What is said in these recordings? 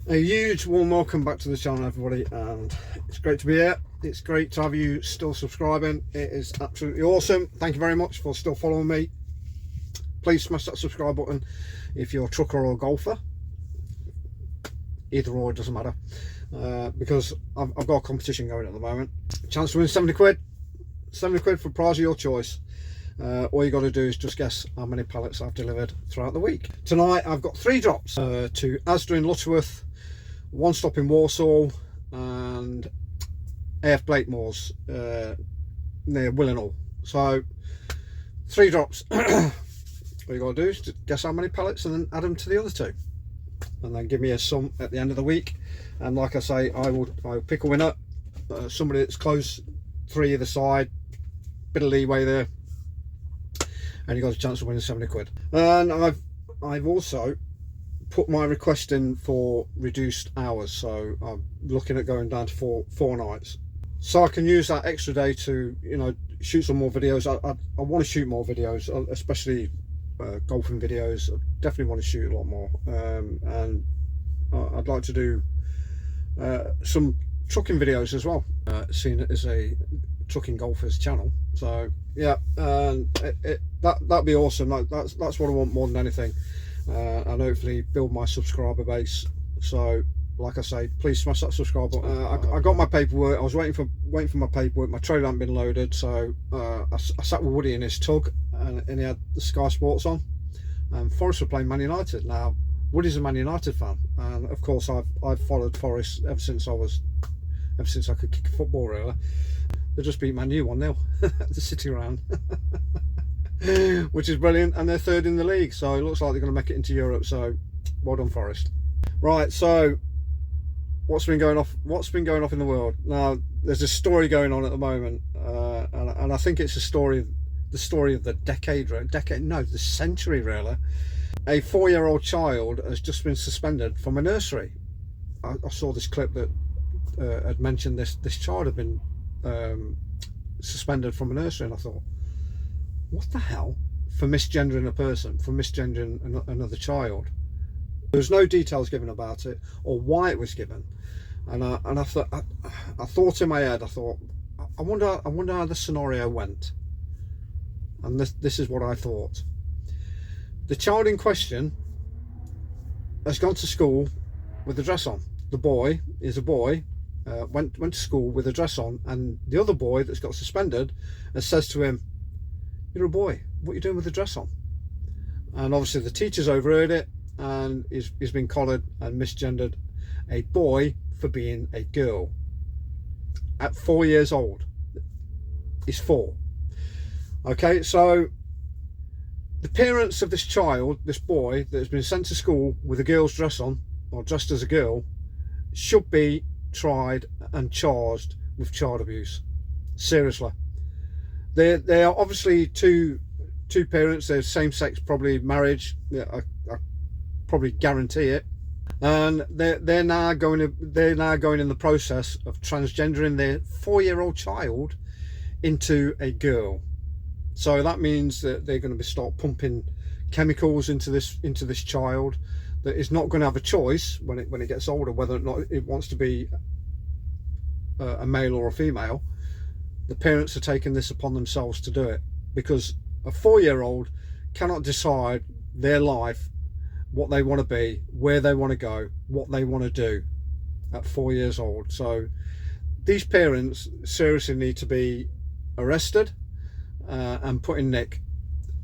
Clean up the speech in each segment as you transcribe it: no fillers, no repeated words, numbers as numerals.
A huge warm welcome back to the channel, everybody, and it's great to be here. It's great to have you still subscribing. It is absolutely awesome. Thank you very much for still following me. Please smash that subscribe button if you're a trucker or a golfer. Either or, it doesn't matter, because I've got a competition going at the moment. Chance to win 70 quid. 70 quid for a prize of your choice. All you got to do is just guess how many pallets I've delivered throughout the week. Tonight I've got 3 drops to Asda in Lutterworth, 1 stop in Warsaw, and AF Blakemore's near Willenhall. So 3 drops. All you got to do is just guess how many pallets and then add them to the other 2, and then give me a sum at the end of the week. And like I say, I'll pick a winner, somebody that's close, 3 either side, bit of leeway there, and you got a chance of winning 70 quid. And I've also put my request in for reduced hours, so I'm looking at going down to four nights, so I can use that extra day to, you know, shoot some more videos. I want to shoot more videos, especially golfing videos. I definitely want to shoot a lot more, and I'd like to do some trucking videos as well, seeing it as a trucking golfers channel. So yeah, and that'd be awesome. That's what I want more than anything, and hopefully build my subscriber base. So like I say, please smash that subscribe button. I got my paperwork. I was waiting for my paperwork. My trailer hadn't been loaded, so I sat with Woody in his tug, and he had the Sky Sports on, and Forest were playing Man United. Now Woody's a Man United fan, and of course I've followed Forest ever since I could kick a football, really. They just beat Man U 1-0 the City round, which is brilliant, and they're 3rd in the league, so it looks like they're going to make it into Europe. So well done, Forest. Right, so what's been going off in the world now? There's a story going on at the moment, and I think it's the story of the the century, really. A 4-year-old child has just been suspended from a nursery. I saw this clip that had mentioned this child had been suspended from a nursery, and I thought, what the hell? For misgendering a person, for misgendering another child. There was no details given about it or why it was given, and I thought in my head, I wonder how the scenario went, and this is what I thought. The child in question has gone to school with a dress on. The boy is a boy. Went to school with a dress on, and the other boy that's got suspended and says to him, "You're a boy, what are you doing with the dress on?" And obviously the teacher's overheard it, and he's been collared and misgendered a boy for being a girl at 4 years old. He's 4. Okay, so the parents of this child, this boy that has been sent to school with a girl's dress on, or dressed as a girl, should be tried and charged with child abuse. Seriously, they are obviously two parents. They're same-sex, probably marriage. Yeah, I probably guarantee it. And they're now going in the process of transgendering their 4-year-old child into a girl. So that means that they're going to start pumping chemicals into this child that is not going to have a choice when it gets older whether or not it wants to be a male or a female. The parents are taking this upon themselves to do it, because a 4-year-old cannot decide their life, what they want to be, where they want to go, what they want to do at 4 years old. So these parents seriously need to be arrested and put in nick.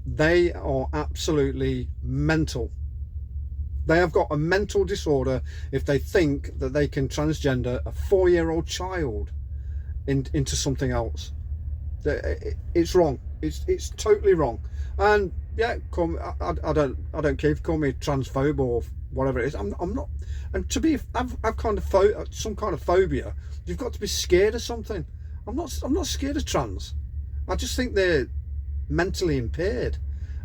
They are absolutely mental. They have got a mental disorder if they think that they can transgender a 4-year-old child into something else. It's wrong. It's totally wrong. And yeah, I don't care if you call me transphobe or whatever it is. I'm not. And to be, I've kind of some kind of phobia. You've got to be scared of something. I'm not scared of trans. I just think they're mentally impaired.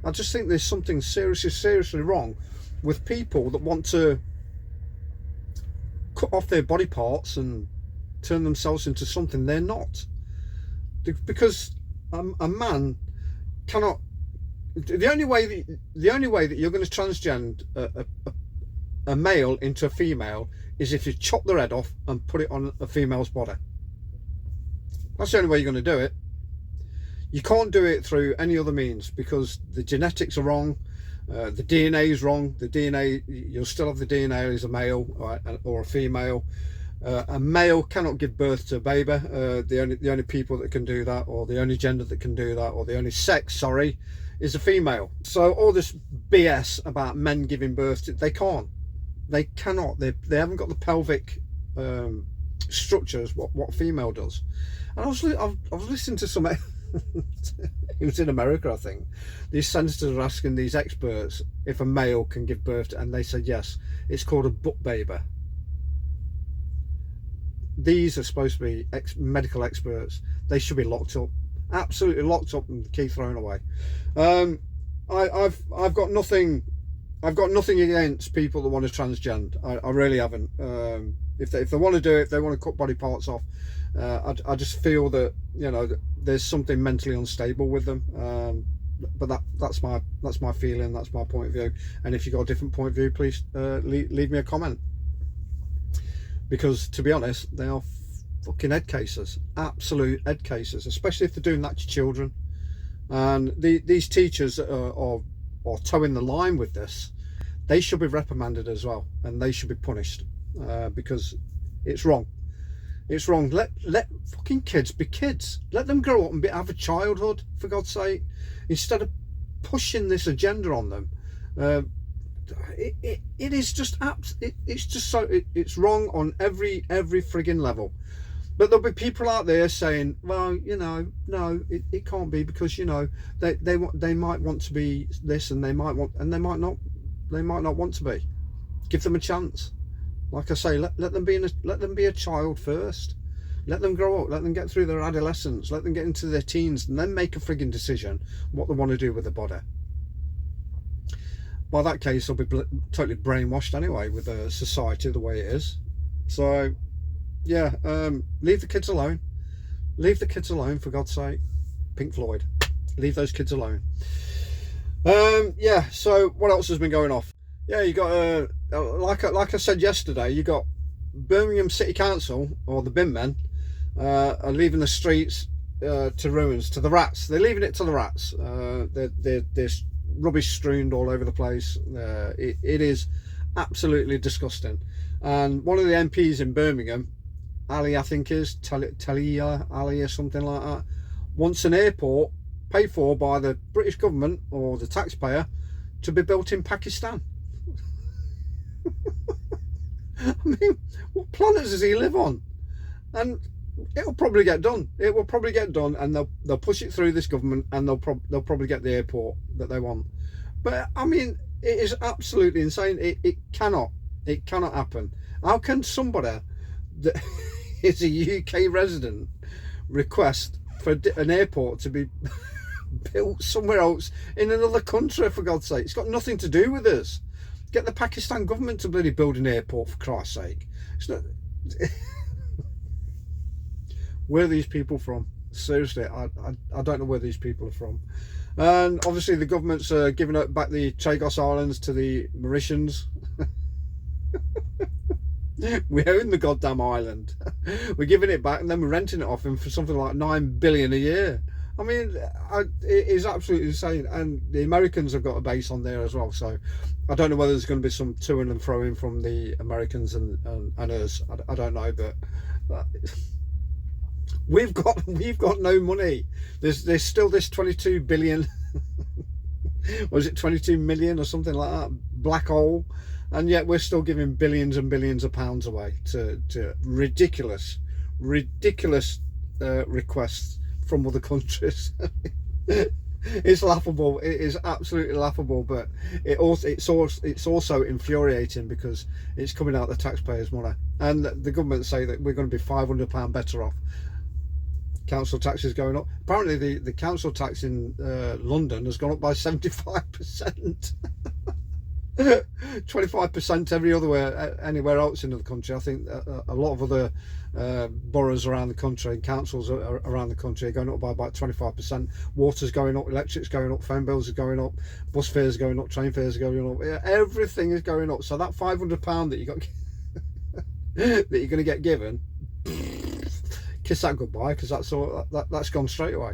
I just think there's something seriously wrong with people that want to cut off their body parts and turn themselves into something they're not. Because a man cannot. The only way that you're going to transgender a male into a female is if you chop their head off and put it on a female's body. That's the only way you're going to do it. You can't do it through any other means, because the genetics are wrong, the DNA is wrong. The DNA, you'll still have the DNA as a male or a female. A male cannot give birth to a baby. The only people that can do that, or the only gender that can do that, or the only sex, sorry, is a female. So all this BS about men giving birth to, they cannot. They haven't got the pelvic structures what a female does. And I was listening to some. It was in America, I think. These senators are asking these experts if a male can give birth to, and they said yes. It's called a butt baby. These are supposed to be medical experts. They should be locked up, absolutely locked up, and the key thrown away. I've got nothing against people that want to transgender. I really haven't. If they want to do it, if they want to cut body parts off, I just feel that, you know, there's something mentally unstable with them. But that's my feeling. That's my point of view. And if you've got a different point of view, please leave me a comment. Because to be honest, they are fucking head cases, absolute head cases, especially if they're doing that to children. And these teachers are towing the line with this. They should be reprimanded as well, and they should be punished, because it's wrong. It's wrong. Let fucking kids be kids. Let them grow up and have a childhood, for God's sake, instead of pushing this agenda on them. It is just it's just so it's wrong on every frigging level. But there'll be people out there saying, well, you know, no, it can't be, because, you know, they might want to be this, and they might not want to be. Give them a chance. Like I say, let them be a child first. Let them grow up. Let them get through their adolescence. Let them get into their teens, and then make a frigging decision what they want to do with their body. By that case, they'll be totally brainwashed anyway with society the way it is. So, yeah, leave the kids alone. Leave the kids alone, for God's sake. Pink Floyd, leave those kids alone. Yeah. So, what else has been going off? Yeah, you got like I said yesterday, you got Birmingham City Council, or the bin men, are leaving the streets to ruins, to the rats. They're leaving it to the rats. There's rubbish strewn all over the place. It is absolutely disgusting. And one of the MPs in Birmingham, Ali, I think is Talia Ali or something like that, wants an airport paid for by the British government or the taxpayer to be built in Pakistan. I mean, what planet does he live on? And it'll probably get done. It will probably get done, and they'll push it through this government, and they'll probably get the airport that they want. But I mean, it is absolutely insane. It cannot happen. How can somebody that is a UK resident request for an airport to be built somewhere else in another country, for God's sake? It's got nothing to do with us. Get the Pakistan government to bloody build an airport, for Christ's sake. It's not. Where are these people from? Seriously, I don't know where these people are from. And obviously the government's giving back the Chagos Islands to the Mauritians. We own the goddamn island. We're giving it back, and then we're renting it off them for something like $9 billion a year. I mean, it is absolutely insane. And the Americans have got a base on there as well. So I don't know whether there's going to be some to-ing and throwing from the Americans and us. I don't know, but we've got no money. There's still this 22 billion. Was it 22 million or something like that? Black hole. And yet we're still giving billions and billions of pounds away to ridiculous requests from other countries. It's laughable. It is absolutely laughable, but it's also infuriating, because it's coming out of the taxpayers' money, and the government say that we're going to be £500 better off. Council tax is going up. Apparently the council tax in London has gone up by 75%. 25% anywhere else in the country. I think a lot of other boroughs around the country and councils around the country are going up by about 25%. Water's going up, electric's going up, phone bills are going up, bus fares are going up, train fares are going up. Everything is going up. So that £500 that you got that you're going to get given, kiss that goodbye, because that's all that's gone straight away.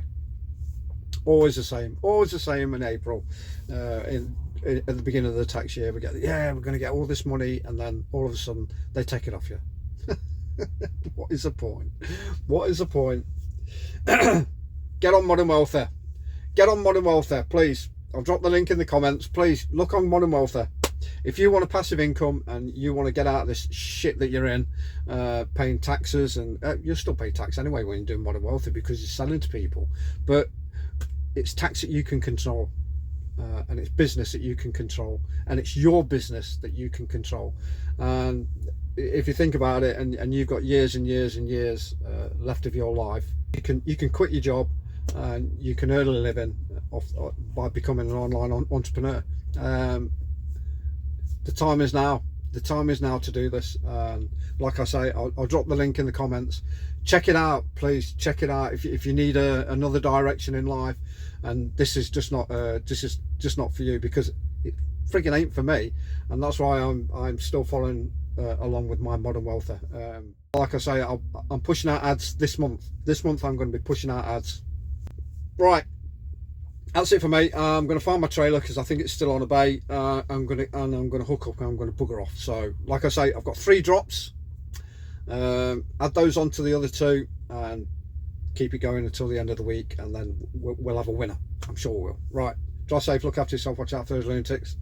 Always the same in April. At the beginning of the tax year, we're going to get all this money, and then all of a sudden they take it off you. What is the point? What is the point? Get on Modern Welfare. Get on Modern Welfare, please. I'll drop the link in the comments. Please look on Modern Welfare. If you want a passive income and you want to get out of this shit that you're in, paying taxes, and you'll still pay tax anyway when you're doing Modern Welfare because you're selling to people, but it's tax that you can control, and it's business that you can control, and it's your business that you can control. And if you think about it, and you've got years and years and years left of your life, you can quit your job and you can earn a living by becoming an online entrepreneur. The time is now. The time is now to do this. Like I say, I'll drop the link in the comments. Check it out, please. Check it out if you need another direction in life, and this is just not for you, because it friggin' ain't for me, and that's why I'm still following along with my Modern Welfare. Like I say, I'm pushing out ads this month. This month I'm going to be pushing out ads. Right, that's it for me. I'm going to find my trailer because I think it's still on a bay. I'm going to hook up and I'm going to bugger off. So like I say, I've got 3 drops. Add those onto the other 2 and keep it going until the end of the week, and then we'll have a winner. I'm sure we will. Right, drive safe, look after yourself, watch out for those lunatics.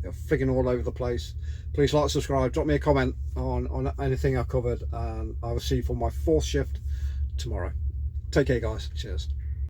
They're frigging all over the place. Please like, subscribe, drop me a comment on anything I covered, and I will see you for my 4th shift tomorrow. Take care, guys. Cheers.